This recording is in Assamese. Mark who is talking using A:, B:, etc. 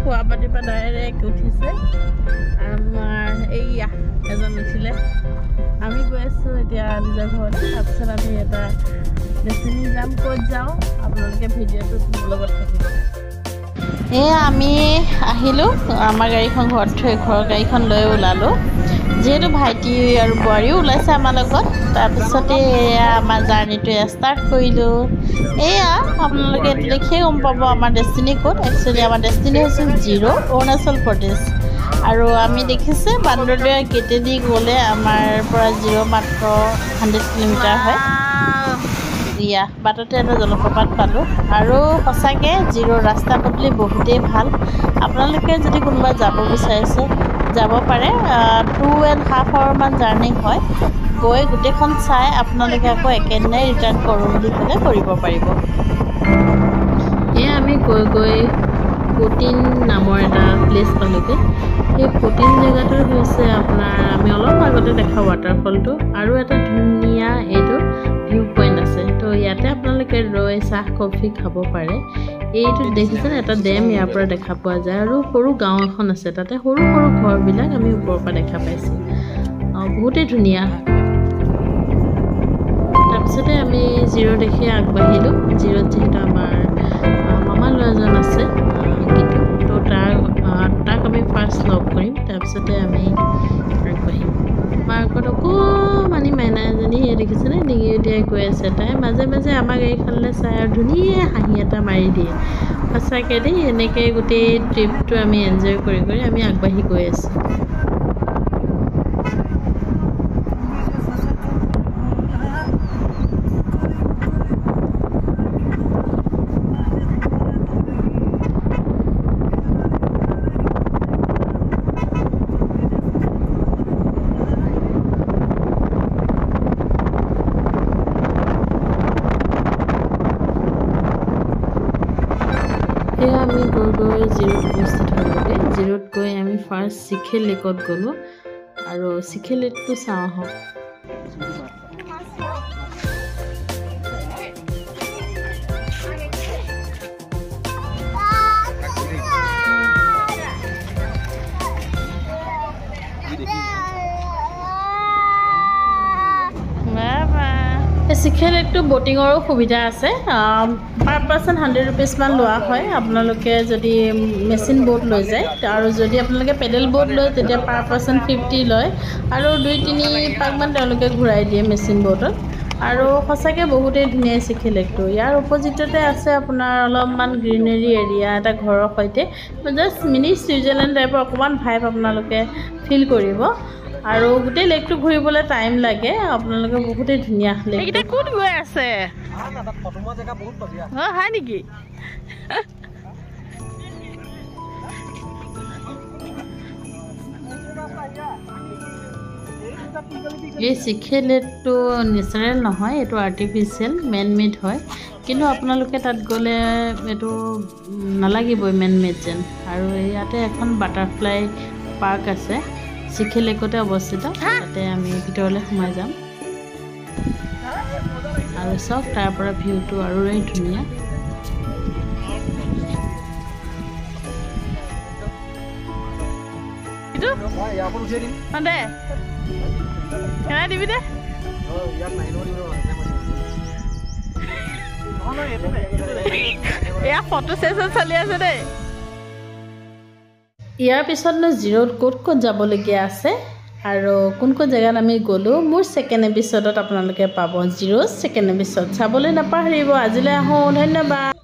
A: খোৱা পাতিৰ পৰা ডাইৰেক্ট উঠিছে আমাৰ এইয়া এজন উঠিলে আমি গৈ আছোঁ এতিয়া নিজৰ ঘৰলৈ তাৰপিছত আমি এটা ডেষ্টিনি যাম ক'ত যাওঁ আপোনালোকে ভিডিঅ'টো মোৰ লগত থাকিব এয়া আমি আহিলোঁ আমাৰ গাড়ীখন ঘৰত থৈ ঘৰৰ গাড়ীখন লৈ ওলালোঁ যিহেতু ভাইটি আৰু বোৱাৰীও ওলাইছে আমাৰ লগত তাৰপিছতে এয়া আমাৰ জাৰ্ণিটো ষ্টাৰ্ট কৰিলোঁ এয়া আপোনালোকে এইটো দেখিয়ে গম পাব আমাৰ ডেষ্টিনি ক'ত একচুৱেলি আমাৰ ডেষ্টিনি হৈছে জিৰ' অৰুণাচল প্ৰদেশ আৰু আমি দেখিছে বান্দৰদেৱা গেটেদি গ'লে আমাৰ পৰা জিৰ' মাত্ৰ 100 কিলোমিটাৰ হয় ইয়া বাটতে এটা জলপ্ৰপাত পালোঁ আৰু সঁচাকৈ জিৰ' ৰাস্তা পদূলি বহুতেই ভাল আপোনালোকে যদি কোনোবা যাব বিচাৰিছে যাব পাৰে 2.5 আৱাৰমান জাৰ্ণি হয় গৈ গোটেইখন চাই আপোনালোকে আকৌ একেদিনাই ৰিটাৰ্ণ কৰোঁ বুলি ক'লে কৰিব পাৰিব এয়া আমি গৈ গৈ পুটিন নামৰ এটা প্লেচ পালোঁগৈ সেই পুটিন জেগাটো হৈছে আপোনাৰ আমি অলপ আগতে দেখা ৱাটাৰফলটো আৰু এটা ধুনীয়া এইটো ভিউ পইণ্ট আছে তো ইয়াতে আপোনালোকে ৰৈ চাহ কফি খাব পাৰে এইটো দেখিছেনে এটা ডেম ইয়াৰ পৰা দেখা পোৱা যায় আৰু সৰু গাঁও এখন আছে তাতে সৰু সৰু ঘৰবিলাক আমি ওপৰৰ পৰা দেখা পাইছোঁ বহুতেই ধুনীয়া তাৰপিছতে আমি জিৰ' দেখি আগবাঢ়িলোঁ জিৰ'ত যিহেতু আমাৰ মামা ল'ৰাজন আছে গীতু তো তাক আমি ফাৰ্ষ্ট লগ কৰিম তাৰপিছতে আমি আগবাঢ়িম মাৰ্কত অকণমানি মাইনা এজনী দেখিছেনে ডিঙি উলিয়াই গৈ আছে তাই মাজে মাজে আমাৰ গাড়ীখনলৈ চাই আৰু ধুনীয়া হাঁহি এটা মাৰি দিয়ে সঁচাকৈ দেই এনেকৈ গোটেই ট্ৰিপটো আমি এনজয় কৰি কৰি আমি আগবাঢ়ি গৈ আছোঁ আমি গৈ গৈ জিৰ'ত উপস্থিত হ'লোগৈ জিৰ'ত গৈ আমি ফাৰ্ষ্ট চিখে লেকত গ'লোঁ আৰু চিখে লেকটো চাওঁ আহক চিখে লেকটো ব'টিঙৰো সুবিধা আছে পাৰ পাৰ্চন 100 ৰুপিজমান লোৱা হয় আপোনালোকে যদি মেচিন ব'ট লৈ যায় আৰু যদি আপোনালোকে পেডেল ব'ট লয় তেতিয়া পাৰ পাৰ্চন 50 লয় আৰু 2-3 পাকমান তেওঁলোকে ঘূৰাই দিয়ে মেচিন ব'টত আৰু সঁচাকৈ বহুতেই ধুনীয়া চিখে লেকটো ইয়াৰ অপজিটতে আছে আপোনাৰ অলপমান গ্ৰীনেৰী এৰিয়া এটা ঘৰৰ সৈতে জাষ্ট মিনি ছুইজাৰলেণ্ড টাইপৰ অকণমান ভাইব আপোনালোকে ফিল কৰিব আৰু গোটেই লেকটো ঘূৰিবলৈ টাইম লাগে আপোনালোকে বহুতেই ধুনীয়া লেক এইটা ক'ত গৈ আছে ফটোমা জেগা বহুত বঢ়িয়া হয় নেকি এই চিখে লেকটো নেচাৰেল নহয় এইটো আৰ্টিফিচিয়েল মেন মেড হয় কিন্তু আপোনালোকে তাত গ'লে এইটো নালাগিবই মেন মেড যেন আৰু ইয়াতে এখন বাটাৰফ্লাই পাৰ্ক আছে চিখে লেকতে অৱস্থিত তাতে আমি ভিতৰলৈ সোমাই যাম আৰু চব তাৰ পৰা ভিউটো আৰু ধুনীয়া ফটো সেশন চলি আছে দেই ইয়াৰ পিছতনো জিৰ'ত ক'ত ক'ত যাবলগীয়া আছে আৰু কোন কোন জেগাত আমি গ'লোঁ মোৰ ছেকেণ্ড এপিছ'ডত আপোনালোকে পাব জিৰ' ছেকেণ্ড এপিছ'ড চাবলৈ নাপাহৰিব আজিলৈ আহোঁ ধন্যবাদ